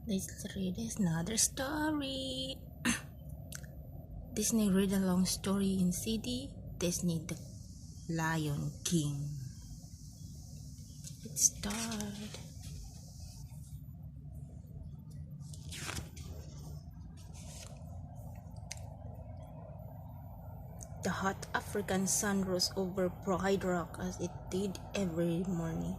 Let's read another story. Disney read a long story in CD. Disney the Lion King. Let's start. The hot African sun rose over Pride Rock as it did every morning.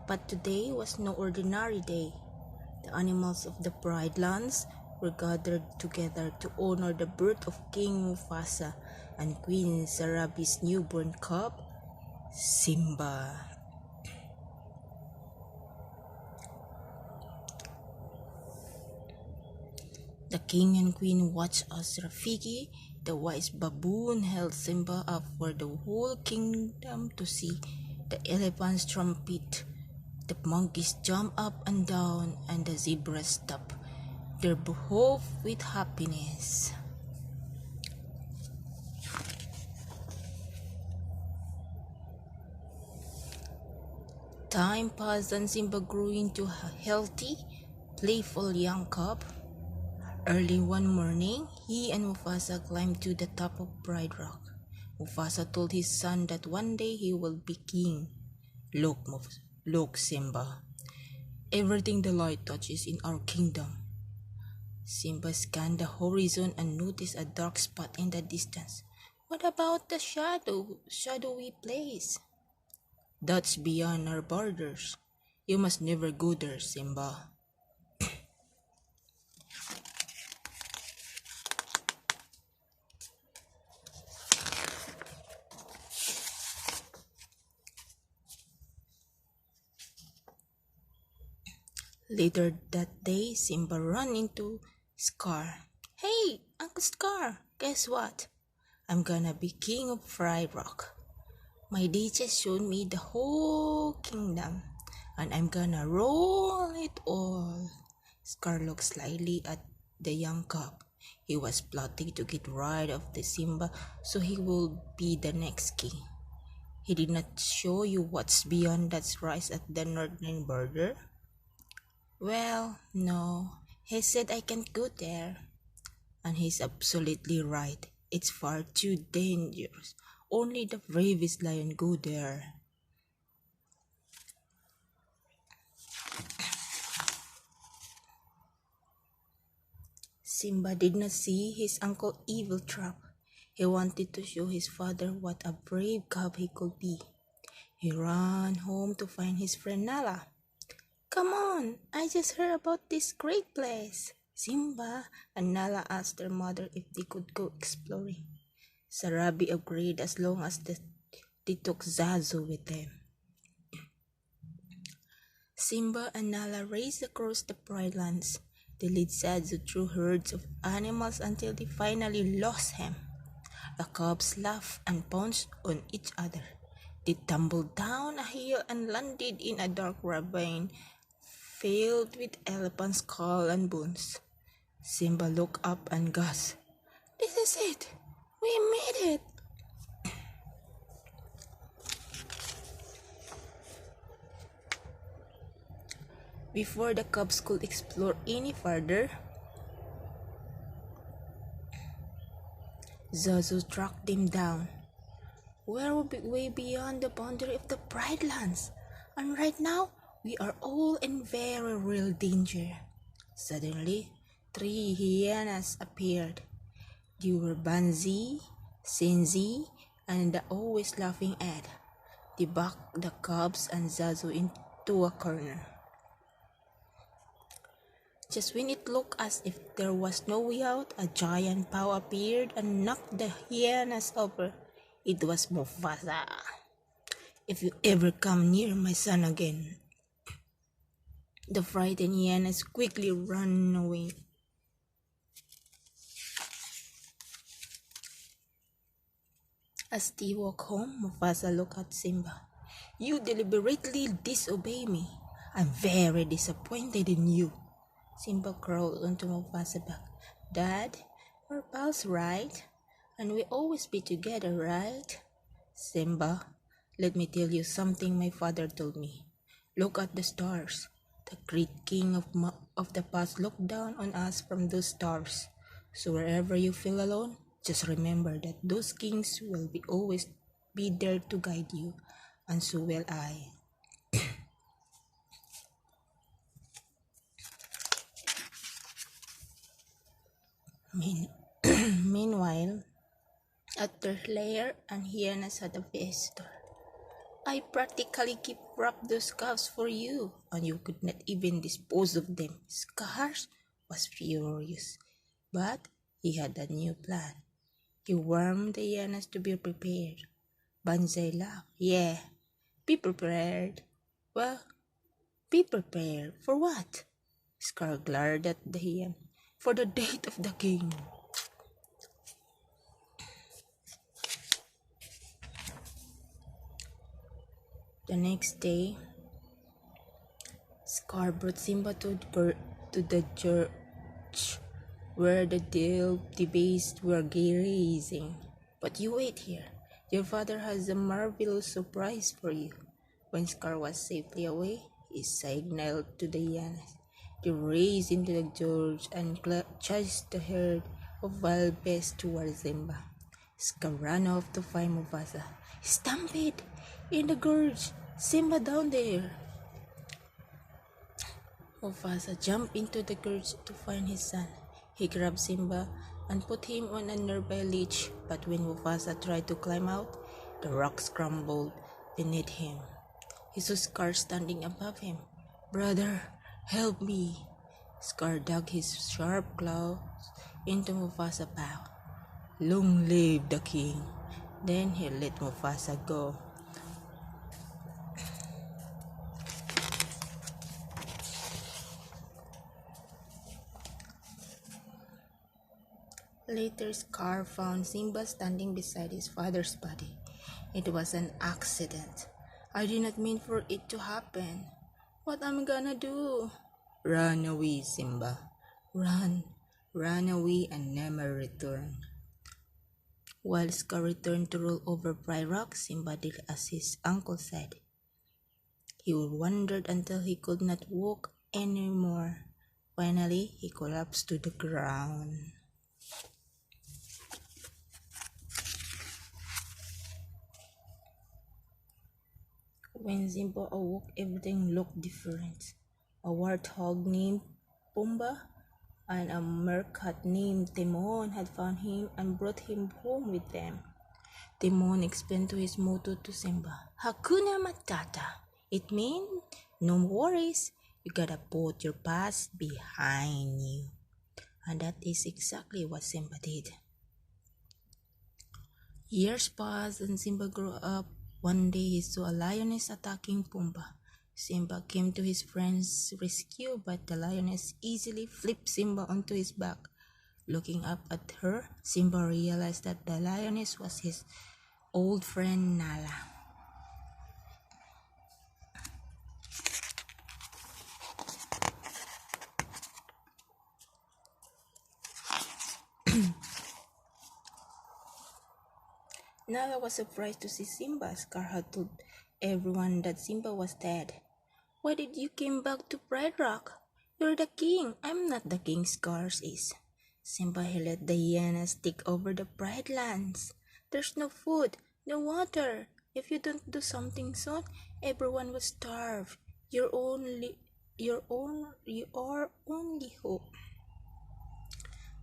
But today was no ordinary day. The animals of the Pride Lands were gathered together to honor the birth of King Mufasa and Queen Sarabi's newborn cub, Simba. The king and queen watched as Rafiki, the wise baboon, held Simba up for the whole kingdom to see. The elephants trumpet, the monkeys jump up and down, and the zebras stop their hoof with happiness. Time passed and Simba grew into a healthy, playful young cub. Early one morning, he and Mufasa climbed to the top of Pride Rock. Mufasa told his son that one day he will be king. Look, Simba. Everything the light touches in our kingdom. Simba scanned the horizon and noticed a dark spot in the distance. What about the shadowy place? That's beyond our borders. You must never go there, Simba. Later that day, Simba ran into Scar. Hey, Uncle Scar, guess what? I'm gonna be king of Pride Rock. My dad just showed me the whole kingdom, and I'm gonna roll it all. Scar looked slyly at the young cub. He was plotting to get rid of the Simba so he will be the next king. He did not show you what's beyond that rise at the northern border. Well, no, he said I can't go there. And he's absolutely right. It's far too dangerous. Only the bravest lion go there. Simba did not see his uncle evil trap. He wanted to show his father what a brave cub he could be. He ran home to find his friend Nala. Come on, I just heard about this great place. Simba and Nala asked their mother if they could go exploring. Sarabi agreed as long as they took Zazu with them. Simba and Nala raced across the Pride Lands. They led Zazu through herds of animals until they finally lost him. The cubs laughed and pounced on each other. They tumbled down a hill and landed in a dark ravine filled with elephant skull and bones. Simba looked up and gasped, This is it! We made it! Before the cubs could explore any further, Zazu tracked them down. We're way beyond the boundary of the Pride Lands, and right now we are all in very real danger. Suddenly, 3 hyenas appeared. They were Banzi, Senzi, and the always laughing Ed. They backed the cubs and Zazu into a corner. Just when it looked as if there was no way out, a giant paw appeared and knocked the hyenas over. It was Mufasa. If you ever come near my son again. The frightened hyenas quickly ran away. As they walked home, Mufasa looked at Simba. You deliberately disobey me. I'm very disappointed in you. Simba crawled onto Mufasa's back. Dad, we're pals, right? And we always be together, right? Simba, let me tell you something my father told me. Look at the stars. The great king of the past looked down on us from those stars. So wherever you feel alone, just remember that those kings will be always be there to guide you, and so will I. Meanwhile, at their lair, and hyenas had a visitor. I practically keep wrapped those calves for you, and you could not even dispose of them. Scars was furious, but he had a new plan. He warned the hyenas to be prepared. Banzai laughed. Yeah, be prepared. Well, be prepared. For what? Scar glared at the hyena. For the date of the king. The next day, Scar brought Simba to the church where the debates were grazing. But you wait here. Your father has a marvelous surprise for you. When Scar was safely away, he signaled to the hyenas. They raced into the gorge and chased the herd of wild beasts towards Simba. Scar ran off to find Mufasa. Stampede! In the gorge! Simba down there! Mufasa jumped into the gorge to find his son. He grabbed Simba and put him on a nearby ledge, but when Mufasa tried to climb out, the rocks crumbled beneath him. He saw Scar standing above him. Brother, help me! Scar dug his sharp claws into Mufasa's paw. Long live the king! Then he let Mufasa go. Later, Scar found Simba standing beside his father's body. It was an accident. I did not mean for it to happen. What am I gonna do? Run away, Simba. Run. Run away and never return. While Scar returned to rule over Pride Rock, Simba did as his uncle said. He wandered until he could not walk anymore. Finally, he collapsed to the ground. When Simba awoke, everything looked different. A warthog named Pumbaa and a meerkat named Timon had found him and brought him home with them. Timon explained to his motto to Simba, Hakuna Matata. It means, no worries, you gotta put your past behind you. And that is exactly what Simba did. Years passed and Simba grew up. One day he saw a lioness attacking Pumbaa. Simba came to his friend's rescue, but the lioness easily flipped Simba onto his back. Looking up at her, Simba realized that the lioness was his old friend Nala. Nala was surprised to see Simba. Scar had told everyone that Simba was dead. Why did you came back to Pride Rock? You're the king. I'm not the king, Scar is. Simba, he let the hyenas take over the Pride Lands. There's no food, no water. If you don't do something soon, everyone will starve. You're your only hope.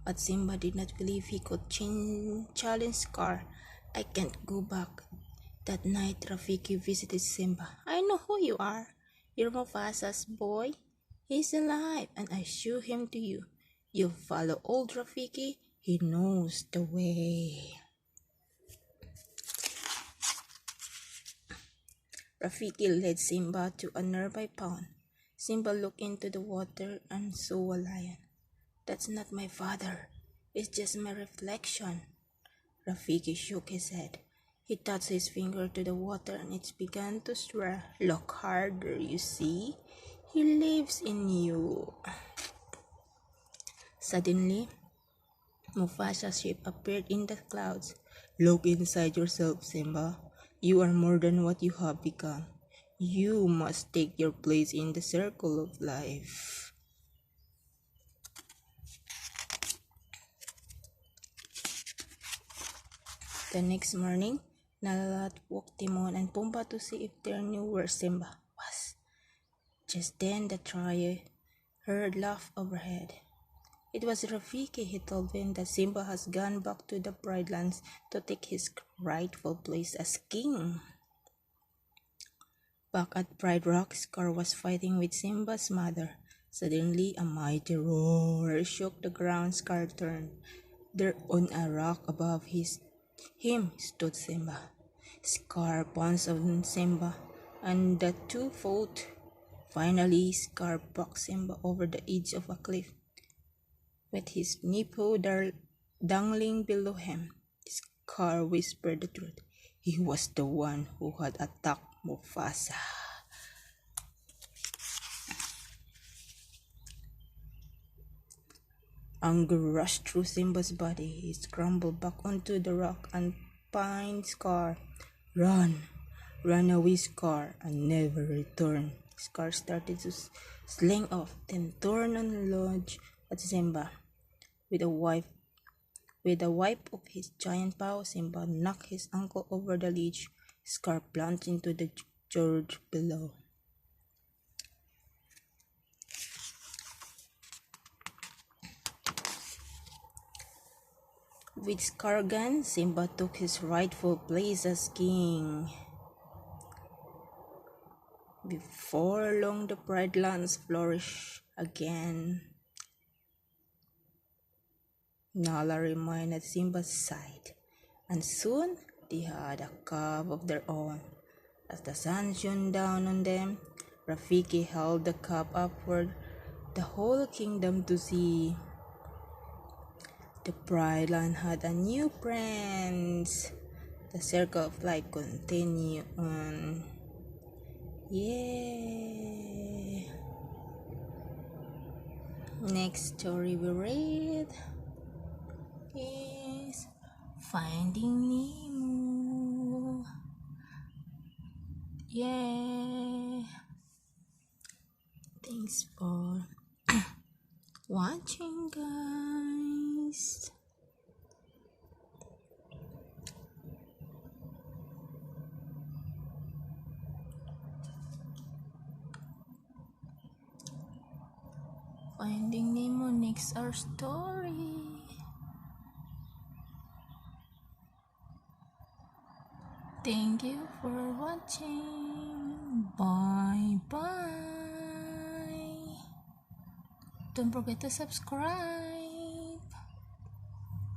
But Simba did not believe he could challenge Scar. I can't go back. That night, Rafiki visited Simba. I know who you are. You're Mufasa's boy. He's alive, and I show him to you. You follow old Rafiki. He knows the way. Rafiki led Simba to a nearby pond. Simba looked into the water and saw a lion. That's not my father. It's just my reflection. Rafiki shook his head. He touched his finger to the water and it began to stir. Look harder, you see? He lives in you. Suddenly, Mufasa's shape appeared in the clouds. Look inside yourself, Simba. You are more than what you have become. You must take your place in the circle of life. The next morning, Nalalat woke Timon and Pumbaa to see if they knew where Simba was. Just then the trio heard laugh overhead. It was Rafiki. He told them that Simba has gone back to the Pride Lands to take his rightful place as king. Back at Pride Rock, Scar was fighting with Simba's mother. Suddenly, a mighty roar shook the ground. Scar turned. There on a rock above him stood Simba. Scar pounced on Simba, and the two fought. Finally, Scar bucked Simba over the edge of a cliff, with his nipple dangling below him. Scar whispered the truth. He was the one who had attacked Mufasa. Anger rushed through Simba's body. He scrambled back onto the rock and pined Scar. Run! Run away, Scar, and never return. Scar started to sling off, then turned and lunged at Simba. With a wipe of his giant paw, Simba knocked his uncle over the ledge. Scar plunged into the gorge below. With Scar gone, Simba took his rightful place as king. Before long, the Pride Lands flourished again. Nala remained at Simba's side, and soon they had a cub of their own. As the sun shone down on them, Rafiki held the cup upward, the whole kingdom to see. The Pride Land had a new prince. The circle of life continued on. Yeah. Next story we read is Finding Nemo. Yeah. Thanks for watching, guys. Finding Nemo next our story. Thank you for watching. Bye bye. Don't forget to subscribe.